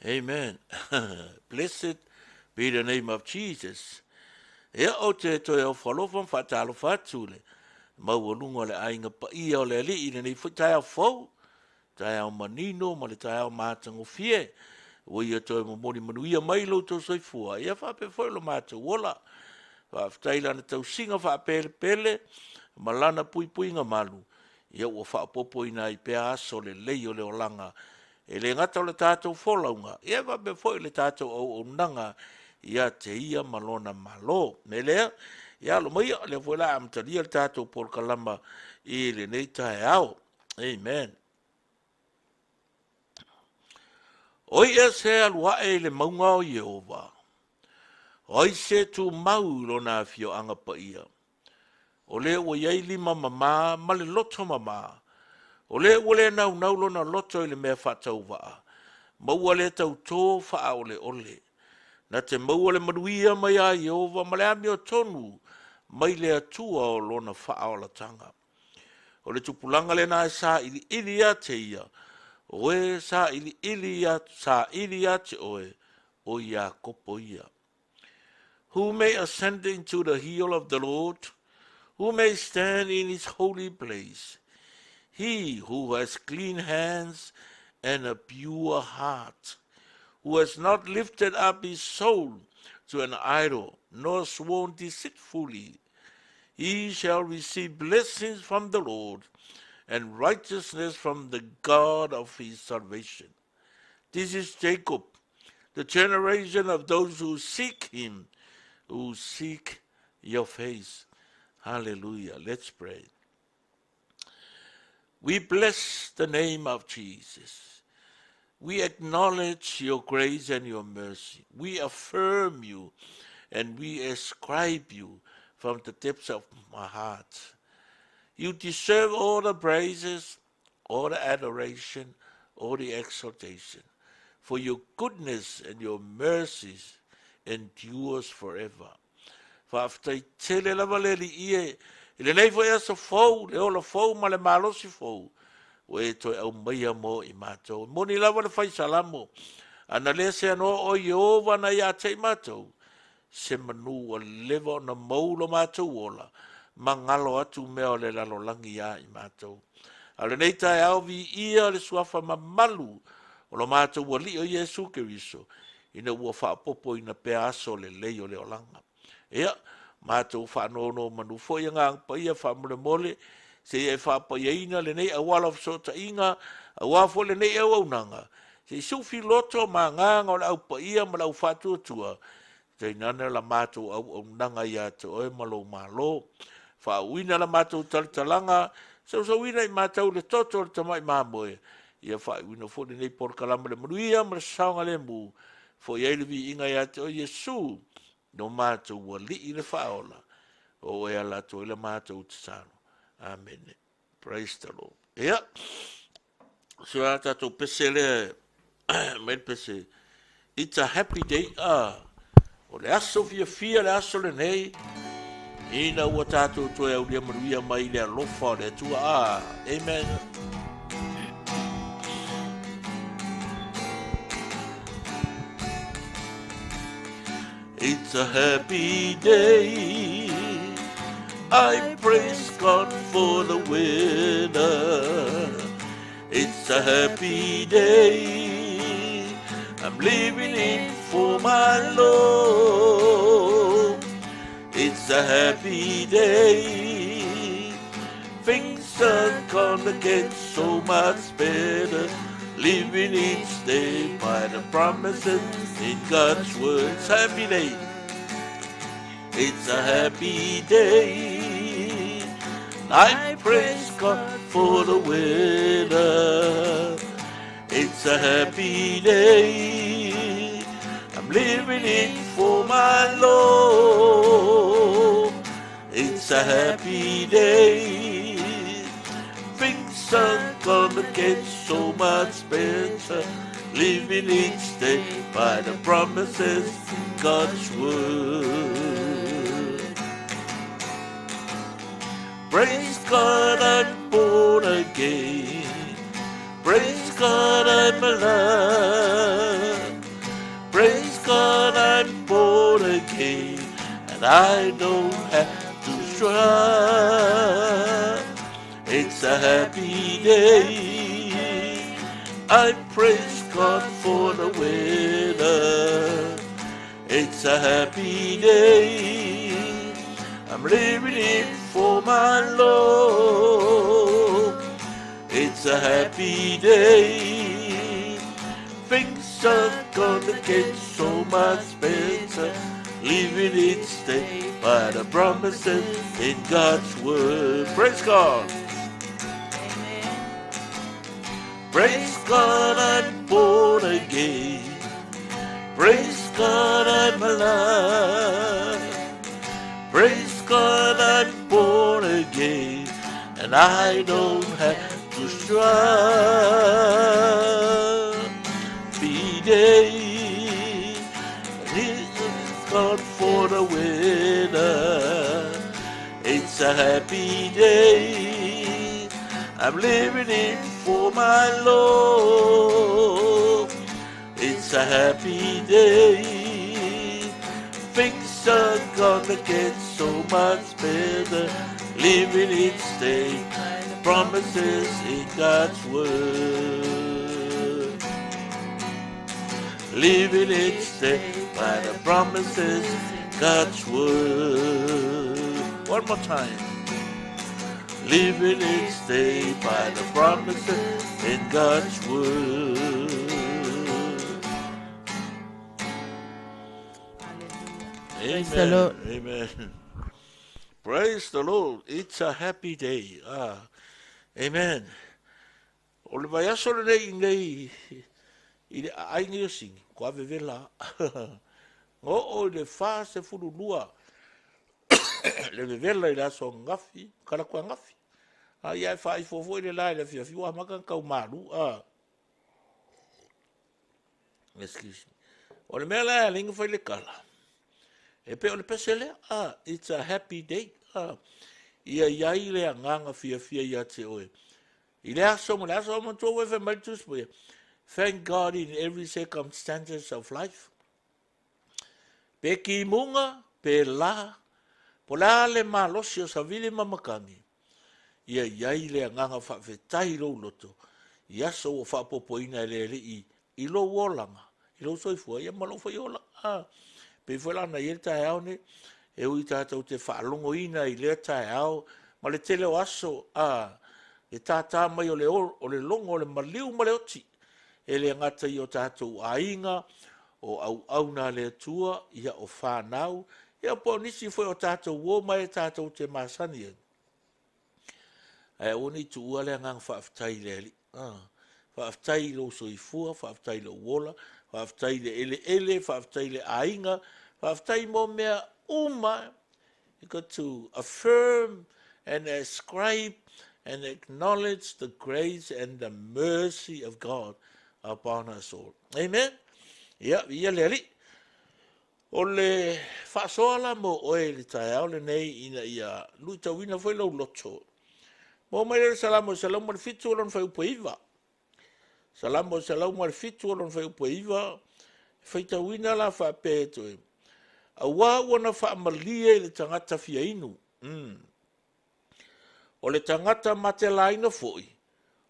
Amen. Blessed be the name of Jesus. Ea o te toi o whalofan whatalo whatule. Mau o lunga le ainga pa ia o le li i nei whatai au fau. Tai au manino, ma le tai au mātango fie. O ia toi mo moni manu ia mai lo tau soifua. Ia whape foi lo mātau wola. Whaftai lana tau singa whapele pele. Malana pui pui nga malu. Ia ua whapopo ina i pea aso le lei o le olanga. E le ngata o le tātou wholaunga. Ia whape foi le tātou au o nanga. Ia te ia malona malo. Me lea, ia lo mai le fuela amtaria le tātou por kalama i le nei tae au. Amen. Oi e se alua e le maunga o Yehova. Oi se tu mau lo na fio anga pa ia. O le ua iai lima mama, ma le loto mama. O le ua le nau nau lo na loto i le mea whatau waa. Maua le tau tō wha ole ole. Na te maua le manuia mai a Yehova, ma le ami o tonu, mai le atua o lo na wha o la tanga. O le tupulanga le na e sa ili ili a te ia. O e sa ili a te oe, o ia kopo ia. Who may ascend into the hill of the Lord? Who may stand in his holy place? He who has clean hands and a pure heart, who has not lifted up his soul to an idol, nor sworn deceitfully, he shall receive blessings from the Lord and righteousness from the God of his salvation. This is Jacob, the generation of those who seek him, who seek your face. Hallelujah. Let's pray. We bless the name of Jesus. We acknowledge your grace and your mercy. We affirm you and we ascribe you from the depths of my heart. You deserve all the praises, all the adoration, all the exaltation. For your goodness and your mercies endures forever. Whaftai tele lava leli ie, ile nei fo ea sa fau, le ola fau ma le malosi fau. O e toi au maia mo i mātou. Moni lava le fai salamo. Ana le se ano o Yehova na ia te i mātou. Se manu o lewa o na maulo mātou ola. Mangalo atu mea o le lalo langi ia i mātou. Ale nei tae au vi ia le suafa mamalu. O lo mātou o li o Yesu Keriso. Ina ua whaapopo ina pea aso le lei o le olanga. Ea, mātou whaanono manu fo ia ngā pa ia whaamule mole. Se e whaapaia ina le nei awala fsota inga. Awafo le nei au aunanga. Se sufi loto ma nganga o le au pa ia ma lau whaatua tua. Te nana la mātou au aunanga ia te oe malo malo. Whaawina la mātou talitalanga. Sau wina i mātou le toto le tamai māmoe. Ia whaawina fo le nei por kalama le manuia ma le saunga le mu. Fo iai le vi inga ia te o Yesu. No mātou ua li i le whaola. O ea la to le mātou te sano. Amen. Praise the Lord. Ea. So a tatou pese le. Meil pese. It's a happy day. O le aso fia le aso le nei. Ina ua tatou toe au lia manuia mai le alofa o le atua. Amen. It's a happy day. I praise God for the winner. It's a happy day. I'm living it for my Lord. It's a happy day. Things are gonna get so much better. Living each day by the promises in God's word. It's a happy day. It's a happy day. I praise God for the winner. It's a happy day. I'm living it for my Lord. It's a happy day. Things are gonna get so much better. Living each day by the promises in God's word. Praise God, I'm born again. Praise God, I'm alive. I don't have to strive. It's a happy day. I praise God for the weather. It's a happy day. I'm living it for my Lord. It's a happy day. Things are gonna get so much better. Living each day by the promises in God's word. Praise God. Praise God, I'm born again. Praise God, I'm alive. Praise God, I'm born again. And I don't have to strive. Be day. It's God for the winner. It's a happy day. I'm living it for my Lord. It's a happy day. Things are gonna get so much better. Living each day. Promises in God's word. Living each day by the promises God's word. One more time. Living each day by the promises in God's word. Praise the Lord. Amen. Praise the Lord. It's a happy day. Amen. O le vai aso le nei i le aingi o singi. Kua vevela. O le wha se furulua. Le vevela i le aso ngafi. Kala kua ngafi. Ia e wha i fofo i le lai le fia fiwa maka kau maru. Excuse me. O le mea lai a linga whai le kala. E pe o le pese lea. It's a happy day. Ia iai le anganga fia ia te oe. I le aso mo tō wewe mai tūspuia. Thank God in every circumstances of life. Pe ki munga, pe la, po la le malosi o sa vile mamakangi. Ia iai le anganga whawhetai rou loto. I aso o whapopoina le i lo wolanga. I lo soifua, ia malo whai ola. Pe whala na i tae au ne, e ui tātou te whaalongo ina i le tae au, ma le tele o aso, e tātā mai o le longo, o le maliu ma le oti, e le ngata i o tātou ainga, o au nā le tua, ia o whānau, ia po nisi foi o tātou uo mai e tātou te māsani e. E oni tu ua le ngang whaaftai le li. Whaaftai lo soifua, whaaftai lo wola, whaaftai le ele, whaaftai le ainga, whaaftai mo mea uma. You got to affirm and ascribe and acknowledge the grace and the mercy of God upon us all. Amen? Ia le li. O le whaasoala mo oe le tae au le nei ina ia luita wina foi lau loto. Mo mai le salamo salamu al fitu o lon fai upo iwa. Salamo salamu al fitu o lon fai upo iwa. Faita wina la wha peto e. A wā wana wha amalia le tangata fia inu. O le tangata mate laina foi.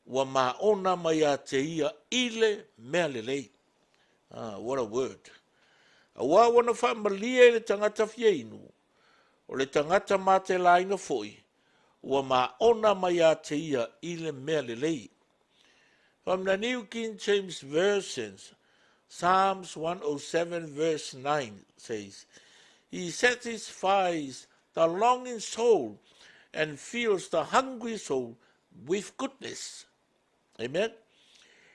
Wa maona mai a te ia ile mea lelei. What a word. A wā wana wha amalia le tangata fia inu. O le tangata mate laina foi. Wa maona mai a te ia ile mea lelei. From the New King James Version, Psalms 107 verse 9 says, He satisfies the longing soul and fills the hungry soul with goodness. Amen.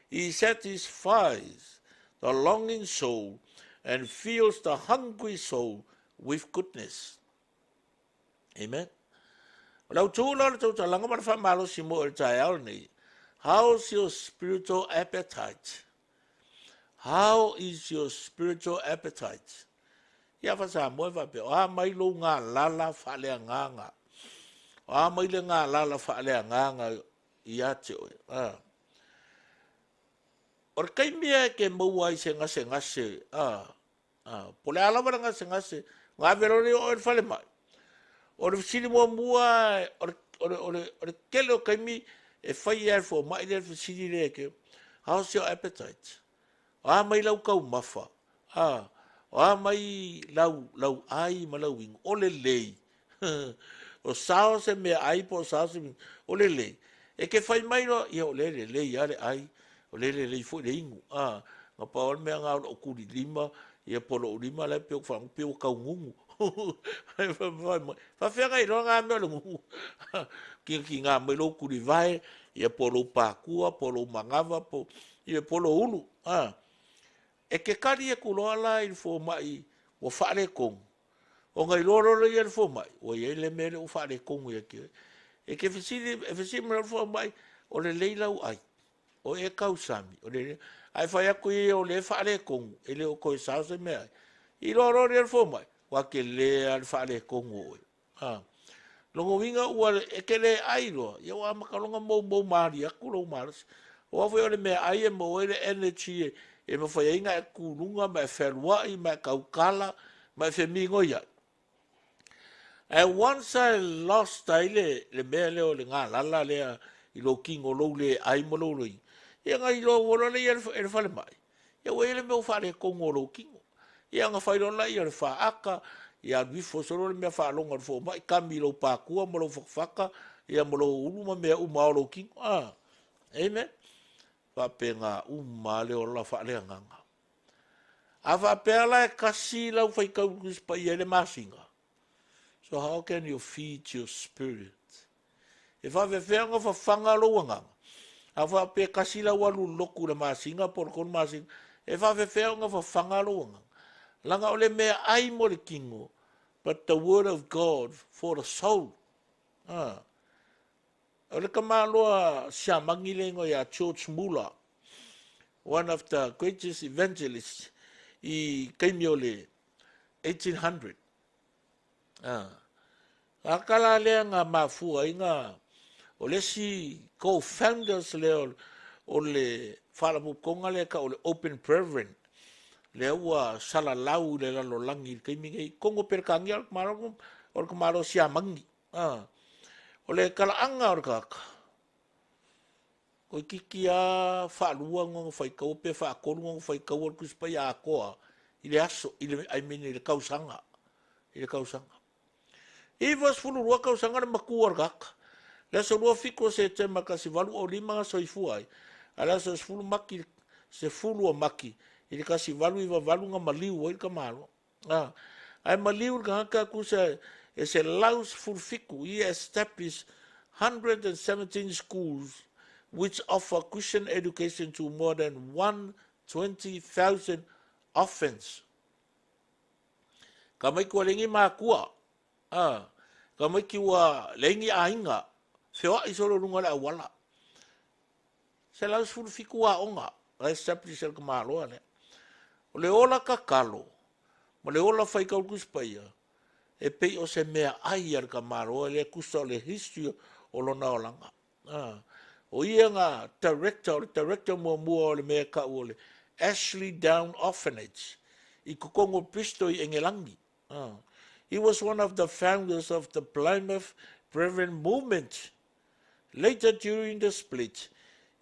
He satisfies the longing soul and fills the hungry soul with goodness. Amen. How's your spiritual appetite? How is your spiritual appetite? Ia whasa moe whape, o mai lo ngā lala whalea nganga. O mai le ngā lala whalea nganga i ate oe. O kai mea ke maua i se ngase ngase. Po le alawa ngase ngase, ngā verone o e whale mai. O re sini mua, o re kele o kaimi, e whai e fo mai le sini le ke. How's your appetite? A mai lau kau mafa. A mai lau ai ma lau wing. O le lei. O sao se me ai po sao se me. O le lei. E ke whai mai no, ia o le lei ale ai. O le lei fo le ingu. Nga pa o mea ngā o kuri lima. Ia polo o lima le peo whang peo kau ngungu. Fa whea ngai roa ngā mea le ngungu. Ki ngā mai lo kuri vai. Ia polo pākua, polo mangava, ia polo ulu. E ke kari e kuloa la i fo mai o whaare kongu. O ngai roro i e fo mai. O i ele mere o whaare kongu e ke. E ke whisiri mera fo mai o le leilau ai. O e kau sami. O le ai whai aku i o le whaare kongu. E le o koe sao se mea. I roro i e fo mai. Wa ke le al whaare kongu oi. Longo winga ua e ke le ai roa. Ia wa makalonga mou maari aku lau maras. O awhi o le mea ai e mo ele energy e ma whai inga e kūrunga, ma e wheruai, ma e kaukala, ma e whemingo ia. And once I lost le mea leo le ngā lala lea i lo kingo lo le ai mo lo roi. Ia ngā i lo wora le i e whale mai. Ia wei le meo whare kongo lo kingo. Ia ngā whairona i le whaaka, ia wifo soro le mea whaalonga le fo mai, kami lo pākua mo lo whakawhaka, ia mo lo uluma mea umao lo kingo. Amen. Whape ngā umale o la whaalea nganga. A whapea la e kasi lau whaikau kuspa i ele masinga. So how can you feed your spirit? E whawewhea ngā whawhanga loa nganga. A whapea kasi lau alu loku le masinga, por kon masinga. E whawewhea ngā whawhanga loa nganga. Langa ole mea ai mo le kingo, but the word of God for the soul. Ole ka māloa siamangi lengo ya George Muller, one of the greatest evangelists i kaimiole 1800. Akala lea ngā mafua i ngā o le si co-founders leo o le whalamukonga lea ka o le Open Brethren. Le ua sala lau le lalo langi kaimi i kongo perkangi al kumaro o le kumaro siamangi. O le kalaanga o le kaka. Ko kiki a whaalua ngongo whaikau pe whaakonu ngongo whaikau o kuspai a koa i le aso, i le aimene i le kausanga. I le kausanga. I was fulu rua kausanga le makua o kaka. Le so rua fiko se te makasi walu o lima soifua ai. Ala so fulu maki, se fulu o maki. I le kasi walu i wa walu nga maliu o i ka malo. Ai maliu ka haka kusa e se laus fulu fiku i establish 117 schools which offer Christian education to more than 120,000 orphans. Ka mai kua lengi mākua. Ka mai kua lengi ainga. Whiwa i soro runga le awala. Se laus fulu fiku a onga. La establish el ka māloa le. O le ola ka kalo. Ma le ola whaikau kuspaia. E pei o se mea ai ar ka māloa le kusa o le history o lona o langa. O ia ngā director mua o le mea ka o le Ashley Down Orphanage i kukongo Pisto i Engelangi. He was one of the founders of the Plymouth Brethren movement. Later during the split,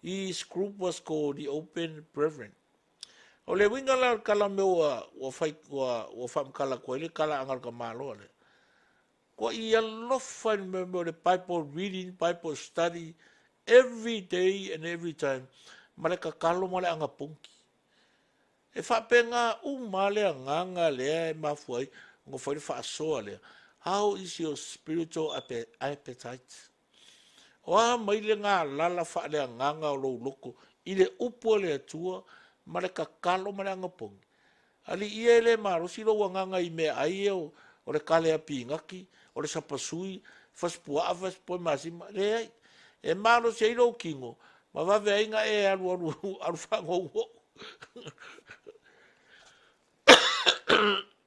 his group was called the Open Brethren. O le winga la kala meua o whamkala koe le kala angal ka malo le. Ko i alofa me the Bible reading, Bible study, every day and every time. Male ka kalo male anga punki. E whapenga male anganga lea e mafuai, ngo whaere whaasoa lea. How is your spiritual appetite? Oa mai le ngā lala whaere anganga o lo loko, i le upo le atua, male ka kalo male anga punki. Ali ia le marosi lo wanganga i mea ai o le kale api ngaki, o le sapasui, faspua faspua masima, le ai. E malo se ilo kingo, ma vave ainga e alu whango uo.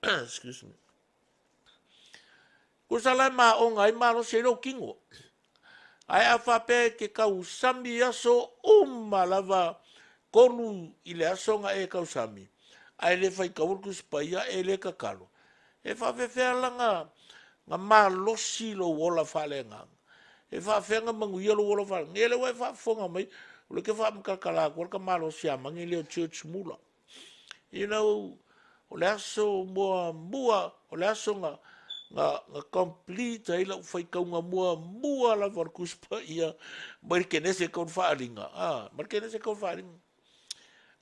Excuse me. Kusala ma o ngai malo se ilo kingo. Ai a whape ke kau sami aso lava kolu i le aso nga e kau sami. Ai le whai kaurkus paia e le kakalo. e whawewhea langa ngā mā losi lo wola whale ngang. E whawhenga mangu ia lo wola whale. Ngele wai whawhonga mai, ule ke whamkakala kua ka mā losi a mangi leo church mula. You know, o le aso mua, o le aso nga complete ai lau whaikaunga mua la warkuspa ia, mai kenese kaun whaaringa. Mai kenese kaun whaaringa.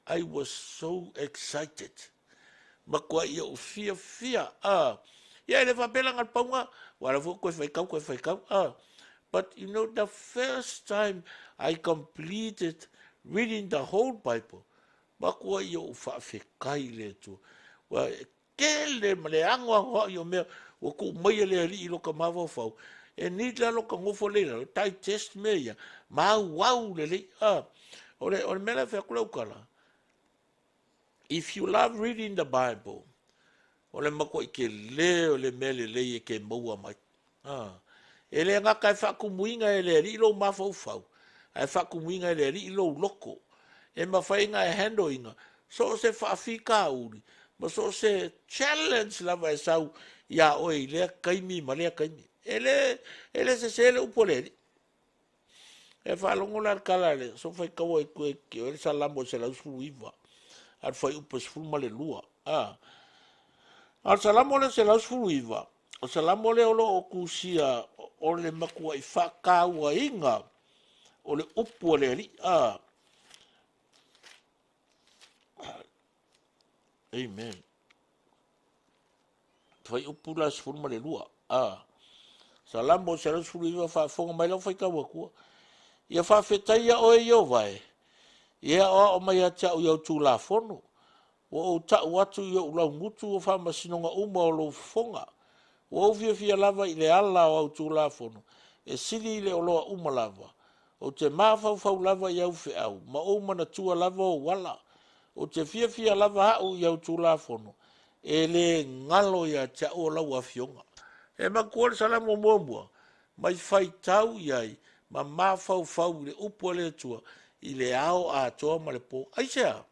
I was so excited. Makua ia o fia. Ia le whapela ngal paunga, wala fu koe whaikau. But you know, the first time I completed reading the whole Bible, makua ia o whawhekai le tu. Wa kele male angoa i o mea, o ku mai le ali i loka mawa whau. E ni la loka ngofo leila, tai test mea ia, wau le le. Ore mele whakula ukala. If you love reading the Bible, o le mako i ke leo le mele le e ke maua mai. E le ngaka e whakumuinga e le ri lo mafau fau. E whakumuinga e le ri lo loko. E mawhainga e handoinga. So se whaafika uri. Ma so se challenge lava e sau ia oi lea kaimi ma lea kaimi. E le se le upo le ri. E whalongo la kala le. So whai kaua e kue ke o le salamo se la usfuru iwa. Ar whai upa sfuru ma le lua. Al salamo le se laus furuiva. O salamo le olo o kusia o le makua i whakaua inga. O le upu le ali. Amen. Whai upu la sfuruma le lua. Salamo se laus furuiva whafonga mai lau whaikaua kua. Ia whawhetai a oe io vai. Ia o mai a tia iau tū la fono. O ta watu ia ulau ngutu o whamasinonga uma o lo fonga. O fia lava i le ala o au tū la fono. E sili i le oloa uma lava. O te mawhau lava i au fe au. Ma o mana tua lava o wala. O te fia lava au i au tū la fono. E le ngalo ia te o lau a fionga. E ma kuare salamo mua. Mai whai tau iai. Ma mawhau le upo le tua. I le ao a toa ma le po. Aisea.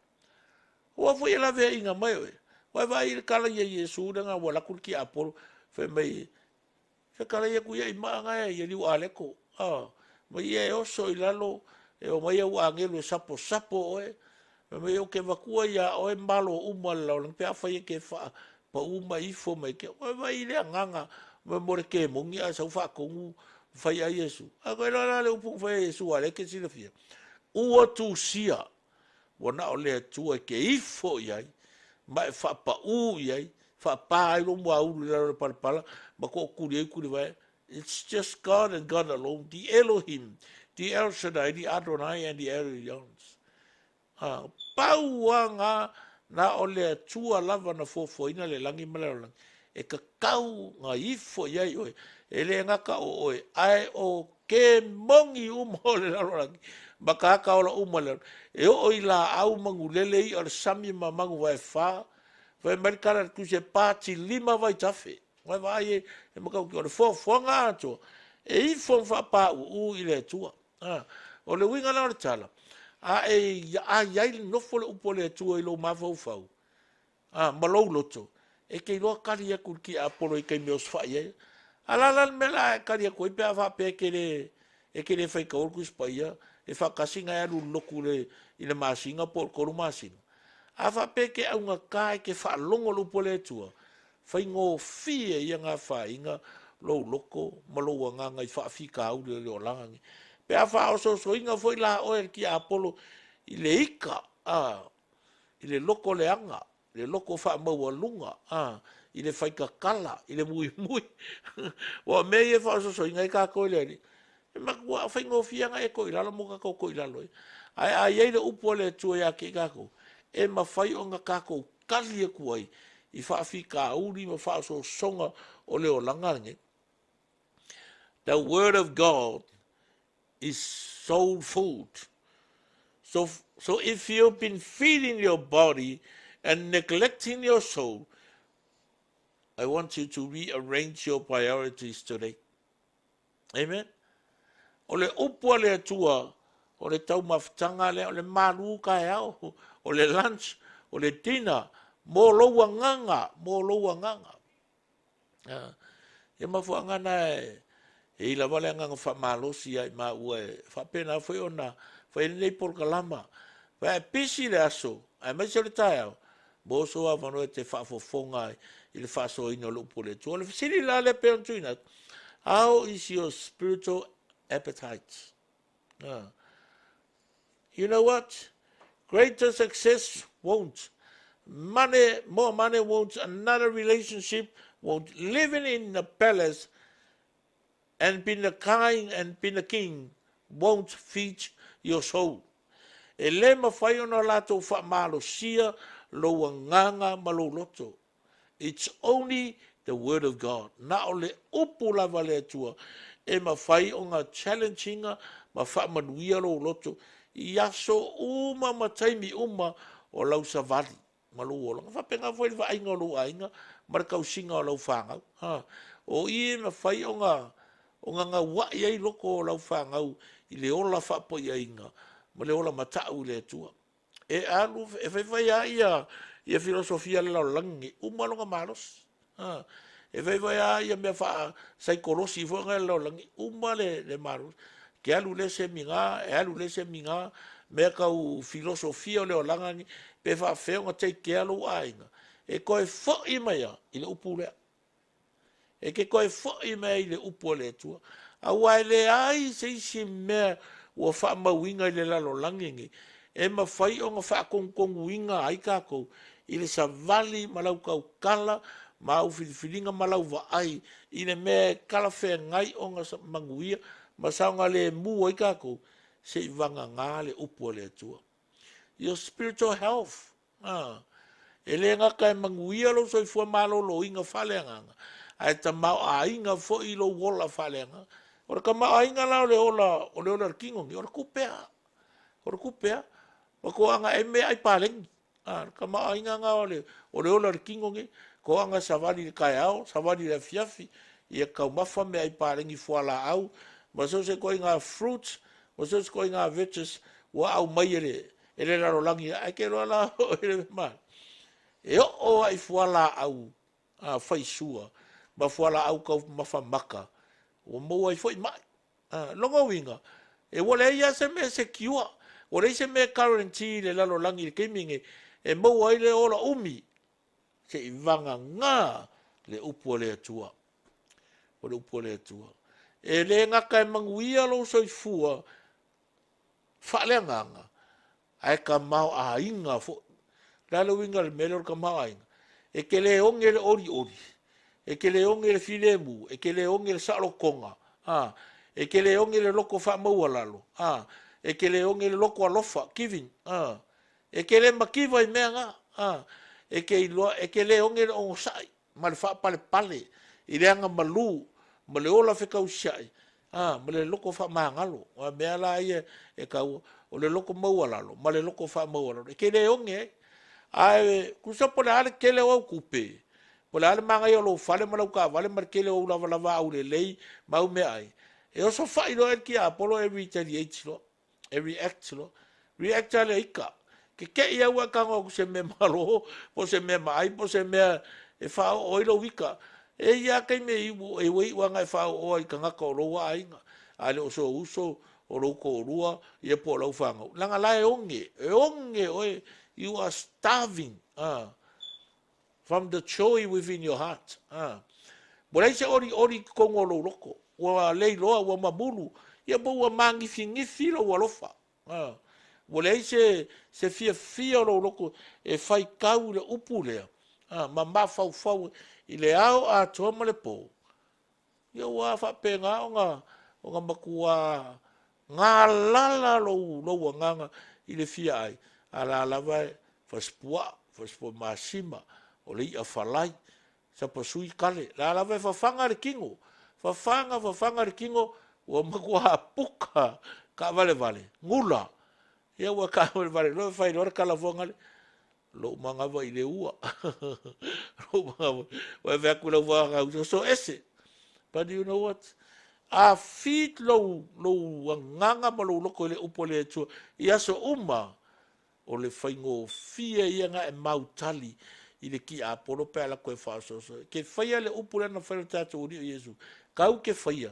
Ua fo ia lave inga mai oe. Wai vai i kala ia Yesu danga wala kulki apolo. Fe mai. Fe kala ia kuia i maanga ia liu aleko. Mai ia e oso i lalo. E o mai au angelu e sapo oe. Mai o ke vakua ia oe malo uma lau. Lang pe awha ia ke wha. Pa uma ifo mai ke. Wai vai i lea nganga. Mai more ke mungi a sau wha kongu. Whai a Yesu. A koe la le upung whai a Yesu aleke sila fia. Ua tu sia. Wana o lea tua ke ifo iai, mai whapa iai, whapa ai lo mua uru lera parapala, ma ko kuri vai. It's just God and God alone, the Elohim, the El Shaddai, the Adonai and the Elions. Pauanga na o lea tua lava na fofoina le langi malalang. E ka kau ngā ifo iai oe, e le ngaka o oe, ai o ke mongi umo le larangi. Maka ka ola umala e o ila au mangulele i ar sami ma mangu vai fa vai merkara ku se pati lima vai tafe vai vai e maka ki o fo nga to e i fo fa pa u ile tua o le winga na tala ya no fo le upole tua i lo ma fo fo malo loto e ke lo kali ya ku ki apolo i ke meos fa ye ala mela kali ya ko pe fa pe ke le e ke le fa ka o ku spaia e whakasinga e aru loku le i le masinga po o koru masinga. A whapeke au ngā kai ke whaalongo lupo le tua. Whai ngō fie i ngā whainga lou loko, malou nganga i whaafika au le o langangi. Pe a whaoso so inga fwoi la oe ki a Apollo i le ika, i le loko le anga, le loko wha maua lunga, i le whaika kala, i le mui. Wa mei e whaoso so inga i kā koe le ni. Ma kua whaingo fianga e ko i lalo mo kako ko i lalo e. Ai le upo le tua ia ke kako. E ma whai o nga kako kali e kuai. I whaafi ka uri ma whaaso songa o leo langange. The word of God is soul food. So if you've been feeding your body and neglecting your soul, I want you to rearrange your priorities today. Amen. O le upua le atua, o le tau mawhtanga le, o le maru kai au, o le lunch, o le dinner, mō loua nganga. E mafuangana e la vale nga fa malosi ai ma ue fa pena foi ona foi nei por kalama va pisi le aso ai mai se le tae bo so ava no te fa fofonga il fa so ino lo pole tu le sili la le pe ontuina how is your spiritual appetite you know what greater success won't money more money won't another relationship won't living in the palace and being a kind and being a king won't feed your soul. E le mawhai ona lato wha malo sia lo nganga malo loto. It's only the word of God. Na ole upu lava le atua. E mawhai o ngā challenginga ma wha manuia lo loto. Iaso uma mataimi uma o lau savali. Malo ola. Wha penga fwoi wa ainga lo ainga. Marakau singa o lau whangau. O ie mawhai o ngā wa iai loko o lau whangau i le ola whapo i ainga. Ma le ola matau le atua. E alu, e whaiwhai a ia filosofia le lau langi, umalonga malos. E whaiwhai a ia mea wha saikolosi fuanga le lau langi, umale le malos. Ke alu le se minga, e alu le se minga, mea kau filosofia o le langangi, pe wha wheonga te ke alu ainga. E koe fo i maia, i le upu lea. E ke koe fo i mea i le upu le atua. A wai le ai se isi mea ua wha mawinga i le lalo langingi. E ma whai o ngā wha kongkongu inga ai kako. I le sa vali malau kau kala, ma au whiwhiringa malau wa ai. I le mea kala whea ngai o ngā manguia, ma saunga le mua i kako. Se i wanga ngā le upu le atua. Your spiritual health. E le ngaka e manguia lo so i fua malo lo inga whale nganga. Ai ta mau a inga fo i lo wola whale nganga. Ora ka mau a inga lao le ola kingongi. Ora kupea. Ora kupea. Ma ko anga e me ai palengi. Ka mau a inga ngā ole ola kingongi. Ko anga savali le kai au. Savali le fiafi. Ia kau mafa me ai palengi fua la au. Ma so se koi ngā fruits. Ma so se koi ngā veggies. Wa au mai ele. Ele laro langi. Ai ke roa la ele maa. E o ai fuala au a faisua ma fuala au ka mafa maka o mo ai foi mai longa winga e wole ia se me se kiua o le se me currency le lalo langi ke minge e mo ai le ola umi se ivanga nga le upu le atua o le upu le atua e le nga kai manguia lo so fua fa le nganga ai ka mau a inga fo lalo winga le melor ka mai e ke le onge le ori ori e ke le onge le filemu e ke le onge le salo konga e ke le onge le loko fa mau lalo e ke le onge le loko alofa giving e ke le makiva i mea e ke le onge le ongo sai ma le fa pale pale i le anga malu ma le ola fe kau sai ma le loko fa mangalo ma mea la ia e kau o le loko mau lalo ma le loko fa mau lalo e ke le onge ai kusa pole ale kele o kupe pole ale manga yo lo fale malau ka vale mar kele o lava lava au le lei mau me ai e o so fai lo ki apolo every 38 lo every act lo react ale ika ke ia wa ka ngo se me malo po se me mai po se me e fa o lo wika e ia kai me e wei wa ngai fa o ai ka ngaka o lo wa ai ale o so uso o lo ko rua e po lo fanga langa la e onge oi you are starving from the joy within your heart. Bolai se ori kongo lo loko. Wa lei loa wa mabulu. Ia bo wa mangifi lo wa lofa. Bolai se fia lo loko e fai kau le upu lea. Ma fau i le ao a toma le po. Ia wa fa penga o ngā makua ngā lala lo wa nganga i le fia ai. Ala lava faspua masima o le ia falai sa pasui kale la lava fafanga le kingo fafanga le kingo o makua puka ka vale ngula ia wa ka vale lo fai lo kala vonga lo manga va i le ua lo manga wa ve kula va so ese but you know what a fit lo nganga ma lo ko le upole tu ia so uma o le whaingo fia ia nga e mautali i le ki a polo pe ala koe whaasoso. Ke whaia le upule na whaia tātou uri o Iesu. Kau ke whaia,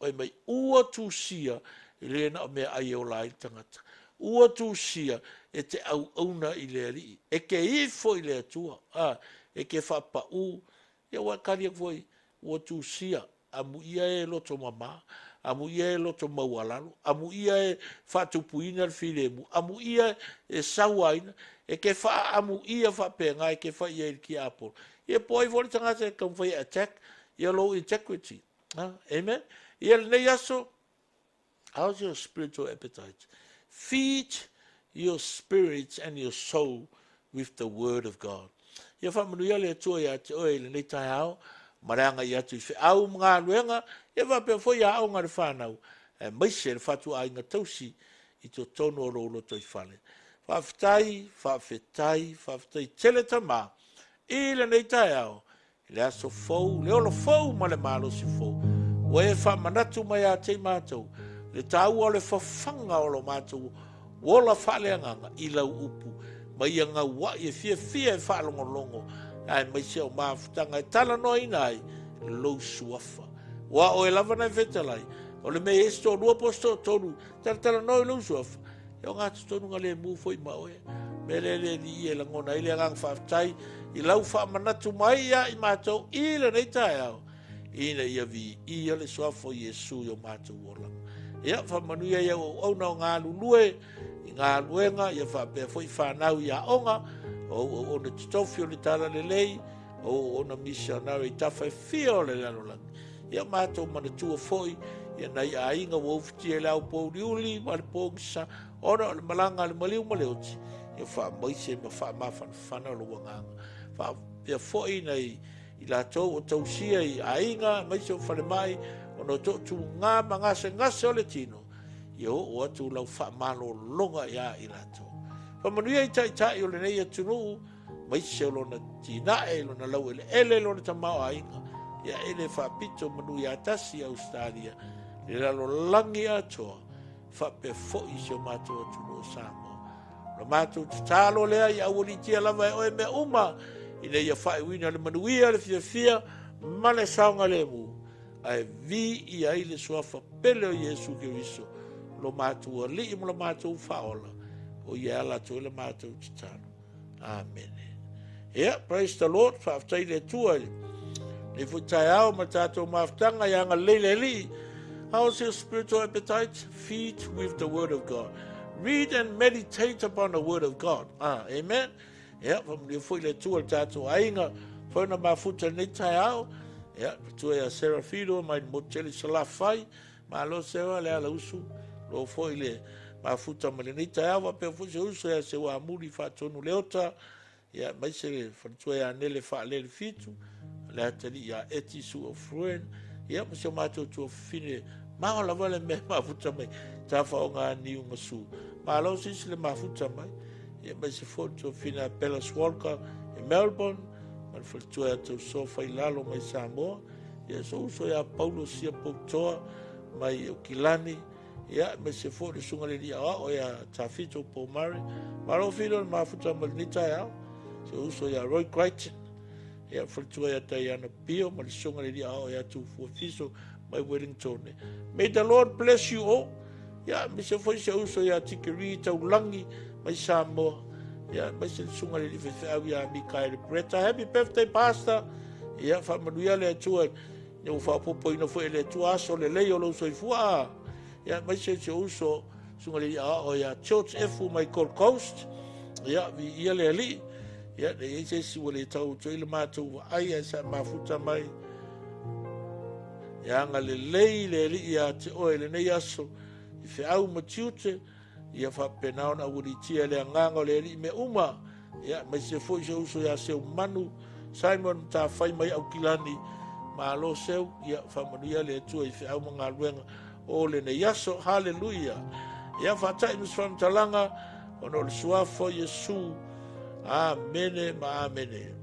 oi mai ua tu sia i le na o mea ai o lai tangata. Ua tu sia e te au auna i le ali. E ke ifo i le atua. E ke whapa u. Ia wakaria voi, ua tu sia. Amu ia e loto mama. Amu ia e loto maualalo. Amu ia e whatupuina le filemu. Amu ia e sawaina. E ke wha amu ia whapenga e ke wha ia i ki apol. Ia poi voli tangata e kam whai attack. Ia low integrity. Amen. Ia le nei aso. How's your spiritual appetite? Feed your spirits and your soul with the word of God. Ia whamanuia le atua ia te oe le nei tai hao. Maranga ia tu fe au mga luenga. Ia wape fo ia au ngare whanau. Maise le whatu a inga tausi i to tono o rolo toi whale. Whawhetai tele tama. I le nei tai hao. Le aso fau, le olo fau ma le malo si fau. Wa e whamanatu mai a te mātou. Le tau o le whawhanga o lo mātou. Wola whale anganga i lau upu. Mai anga wa e fia e whalongolongo. Ai mai se o mafutanga e tala no inai. Lo suafa. Wa o e lava nai vetalai. O le mei esto lua posto tonu. Tala no i lo suafa. E o ngātu tonu nga le mufo i maoe. Me le li e langona i le ngang whaftai. I lau whamanatu mai ia i mātou. I le nei tai au. Ina ia vi ia le suafo Iesu yo mātou wolang. Ia whamanuia ia o au nao ngā lulue. I ngā luenga ia whapea fo i whanau ia onga. O na titofi o le tala le lei. O na misionari i tawhai fia o le lalolang. Ia mātou manatua foi. Ia nei a inga wofti e lau pouri uli. Ma le pōngisa. Ona le malanga le maliu maleoti. Ia wha maise ma wha mawhan whana lo wanganga. Wha pia foi nei i la tau o tausia i a inga. Maise o whare mai. Ono tu ngā mangase ngase o le tino. Ia o atu lau wha malo longa ia i la tau. Whamanuia i tai o le nei atunu. Maise o lona tinae lona lau ele lona tamao a inga. Ia ele wha pito manui a tasi Australia. Le lalo langi atoa. Wha pe fo i se o mātou atunu o Samoa. Lo mātou talo lea i awali tia lava e oe me uma. I nei ia wha wina le manuia le fia ma le saunga le mu. Ai vi i ai le suafa pele o Iesu Kiriso. Lo mātou a li mo lo mātou whaola. O ia ala to le mātou titano. Amen. Yeah, praise the Lord. Whaaftai le tua. Ne futai au ma tātou maftanga i anga leile li. How's your spiritual appetite? Feed with the word of God. Read and meditate upon the word of God. Amen. Yeah, from the fui le tua tātou ainga. Whauna mafuta nei tai au. Yeah, tua ia Serafido, mai moteli salafai. Ma lo sewa le ala usu. Lo foi le mafuta ma le nei tai au. Pe fui se usu ia se wa amuri whatonu leota. Yeah, mai se le whatua ia nele wha le fitu. Le atari ia eti su o fruen. Yeah, ma se o mātou tua fine. Maho la wale me mafuta mai. Ta wha o ngā niu masu. Ma lo sisi le mafuta mai. Yeah, mai se fo tua fine a Pelas Walker in Melbourne. Man whatua ia tau sofa i lalo mai Samoa. Yeah, so uso ia Paulo sia Poutoa mai o Kilani. Yeah, mai se fo le sunga le lia o ia Tafito po Mari. Ma lo fino le mafuta mai nita ia. So uso ia Roy Crichton. Yeah, whatua ia Diana Pio. Ma le sunga le lia o ia tu fuafiso mai Wellington. May the Lord bless you all. Yeah, me se fo se uso ia tikiri tau langi mai Samoa. Yeah, mai se sunga le au ia Mikaele Bretta. Happy birthday, Pastor. Yeah, whamanuia le atua. Neu whapopo ina fo le atua aso le leo lo soifua. Yeah, mai se uso sunga le o ia Church Efu mai Gold Coast. Yeah, vi ia le ali. Yeah, le se si wale tau to ile mātou ai sa mafuta mai. Ya nga le lei le li ia te oe le nei aso. I fe au matiute. Ia whapena ona uri tia le anganga le li me uma. Ia mai se foi se uso ia seu manu. Simon ta whai mai au kilani. Ma alo seu ia whamanuia le atua i fe au mga luenga. O le nei aso. Hallelujah. Ia whatai nus whamtalanga. Ono le suafo Yesu. Amene ma amene.